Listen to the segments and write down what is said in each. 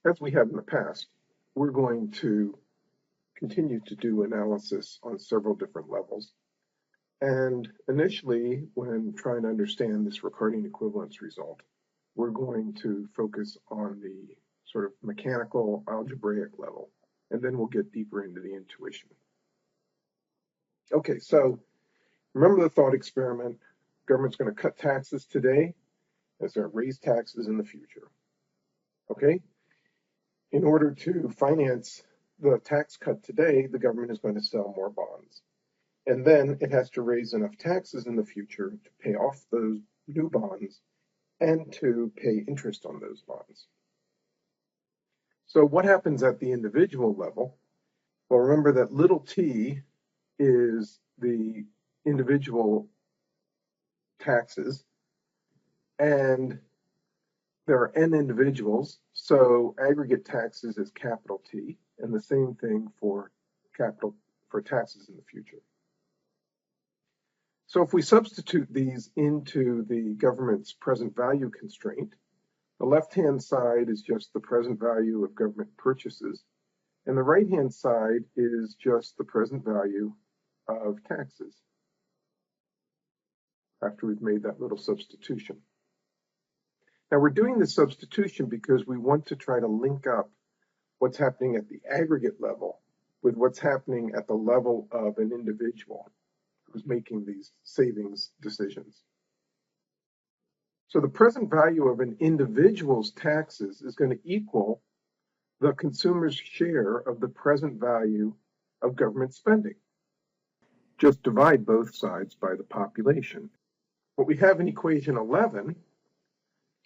as we have in the past, we're going to continue to do analysis on several different levels. And initially, when trying to understand this recording equivalence result, we're going to focus on the sort of mechanical algebraic level, and then we'll get deeper into the intuition. Okay, so remember the thought experiment. Government's going to cut taxes today, it's going to raise taxes in the future. Okay? In order to finance the tax cut today, the government is going to sell more bonds. And then it has to raise enough taxes in the future to pay off those new bonds and to pay interest on those bonds. So what happens at the individual level? Well, remember that little t is the individual taxes, and there are n individuals, so aggregate taxes is capital T, and the same thing for taxes in the future. So if we substitute these into the government's present value constraint, the left-hand side is just the present value of government purchases, and the right-hand side is just the present value of taxes after we've made that little substitution. Now we're doing this substitution because we want to try to link up what's happening at the aggregate level with what's happening at the level of an individual who's making these savings decisions. So the present value of an individual's taxes is going to equal the consumer's share of the present value of government spending. Just divide both sides by the population. What we have in equation 11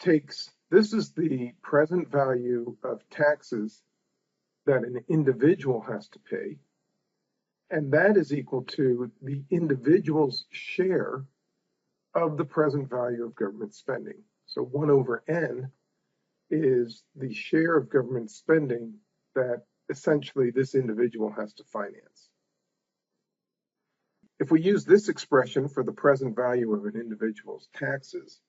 this is the present value of taxes that an individual has to pay, and that is equal to the individual's share of the present value of government spending. So 1 over n is the share of government spending that essentially this individual has to finance. If we use this expression for the present value of an individual's taxes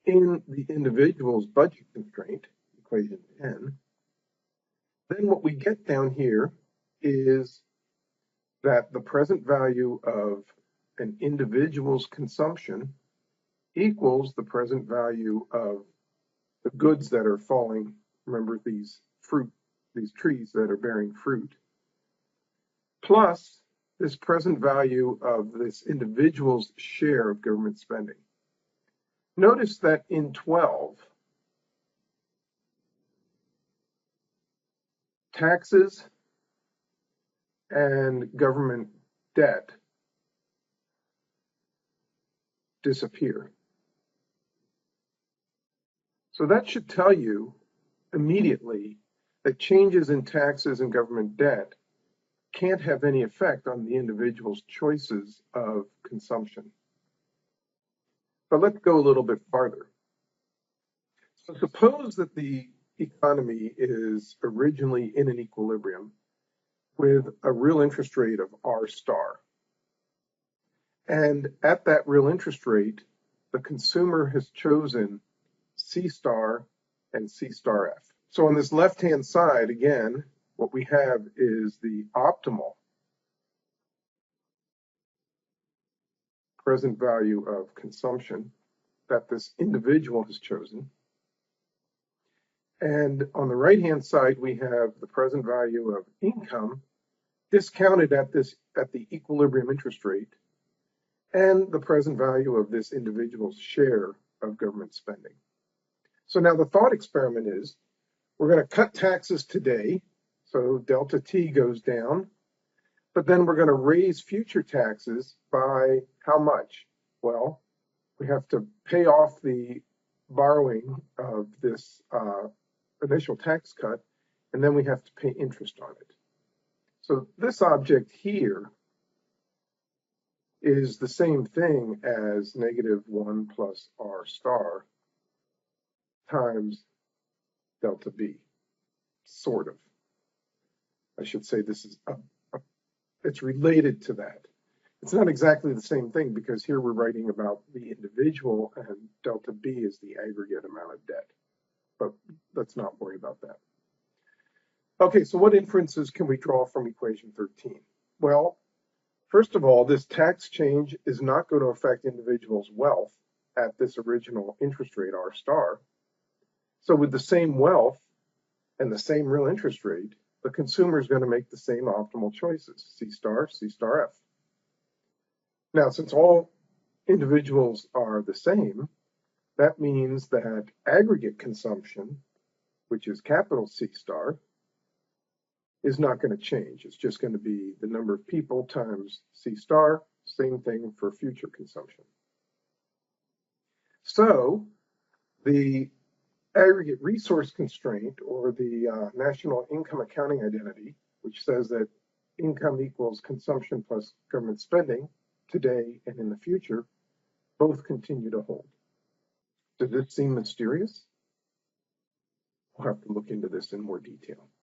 in the individual's budget constraint, equation 10, then what we get down here is that the present value of an individual's consumption equals the present value of the goods that are falling. Remember these trees that are bearing fruit, plus this present value of this individual's share of government spending. Notice that in 12, taxes and government debt disappear. So that should tell you immediately that changes in taxes and government debt can't have any effect on the individual's choices of consumption. But let's go a little bit farther. So suppose that the economy is originally in an equilibrium with a real interest rate of R star. And at that real interest rate, the consumer has chosen C star and C star F. So on this left-hand side, again, what we have is the optimal present value of consumption that this individual has chosen. And on the right-hand side, we have the present value of income discounted at the equilibrium interest rate, and the present value of this individual's share of government spending. So now the thought experiment is, we're going to cut taxes today, so delta T goes down, but then we're going to raise future taxes by how much? Well, we have to pay off the borrowing of this initial tax cut, and then we have to pay interest on it. So this object here is the same thing as -1 plus R star times delta B, sort of. I should say this is it's related to that. It's not exactly the same thing because here we're writing about the individual and delta B is the aggregate amount of debt. But let's not worry about that. Okay, so what inferences can we draw from equation 13? Well, first of all, this tax change is not going to affect individuals' wealth at this original interest rate, R star. So with the same wealth and the same real interest rate, the consumer is going to make the same optimal choices, C star, C star F. Now, since all individuals are the same, that means that aggregate consumption, which is capital C star, is not going to change. It's just going to be the number of people times C star, same thing for future consumption. So the aggregate resource constraint, or the national income accounting identity, which says that income equals consumption plus government spending today and in the future, both continue to hold. Does this seem mysterious? We'll have to look into this in more detail.